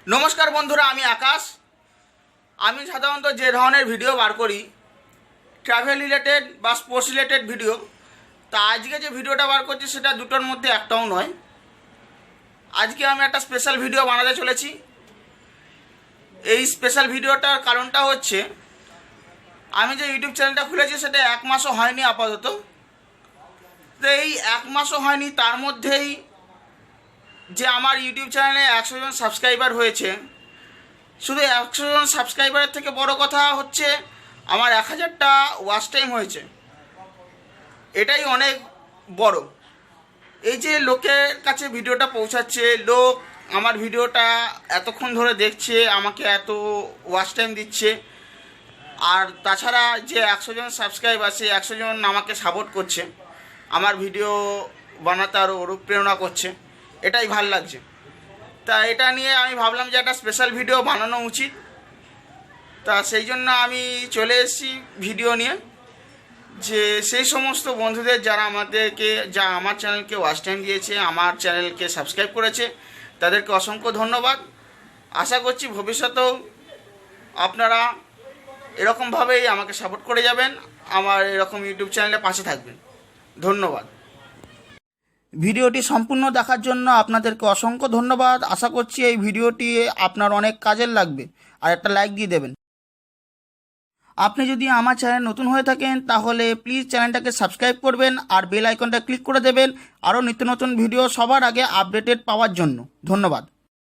নমস্কার বন্ধুরা, আমি আকাশ। আমি সাধারণত যে ধরনের ভিডিও বার করি, ট্রাভেল রিলেটেড বা স্পোর্টস রিলেটেড ভিডিও, তা আজকে যে ভিডিওটা বার করছি সেটা দুটোর মধ্যে একটাও নয়। আজকে আমি একটা স্পেশাল ভিডিও বানাতে চলেছি। এই স্পেশাল ভিডিওটার কারণটা হচ্ছে, আমি যে ইউটিউব চ্যানেলটা খুলেছি সেটা 1 মাসও হয়নি আপাতত। তো এই 1 মাসও হয়নি, তার মধ্যেই যে আমার ইউটিউব চ্যানেলে 100 জন সাবস্ক্রাইবার হয়েছে। শুধু 100 জন সাবস্ক্রাইবারের থেকে বড় কথা হচ্ছে আমার 1000টা ওয়াচ টাইম হয়েছে। এটাই অনেক বড়। এই যে লোকের কাছে ভিডিওটা পৌঁছাচ্ছে, লোক আমার ভিডিওটা এতক্ষণ ধরে দেখছে, আমাকে এত ওয়াচ টাইম দিচ্ছে, আর তাছাড়া যে 100 জন সাবস্ক্রাইবার, সেই 100 জন আমাকে সাপোর্ট করছে, আমার ভিডিও বানাতে আরও অনুপ্রেরণা করছে, এটাই ভাল লাগছে। তা এটা নিয়ে আমি ভাবলাম যে একটা স্পেশাল ভিডিও বানানো উচিত। তা সেই জন্য আমি চলে এসেছি ভিডিও নিয়ে, যে সেই সমস্ত বন্ধুদের যারা আমার চ্যানেলকে ওয়াচ টাইম দিয়েছে, আমার চ্যানেলকে সাবস্ক্রাইব করেছে, তাদেরকে অসংখ্য ধন্যবাদ। আশা করছি ভবিষ্যতেও আপনারা এরকমভাবেই আমাকে সাপোর্ট করে যাবেন, আমার এরকম ইউটিউব চ্যানেলে পাশে থাকবেন। ধন্যবাদ। ভিডিওটি সম্পূর্ণ দেখার জন্য আপনাদেরকে অসংখ্য ধন্যবাদ। আশা করছি এই ভিডিওটি আপনার অনেক কাজের লাগবে, আর একটা লাইক দিয়ে দেবেন। আপনি যদি আমার চ্যানেল নতুন হয়ে থাকেন তাহলে প্লিজ চ্যানেলটাকে সাবস্ক্রাইব করবেন আর বেল আইকনটা ক্লিক করে দেবেন, আরও নিত্য নতুন ভিডিও সবার আগে আপডেটেড পাওয়ার জন্য। ধন্যবাদ।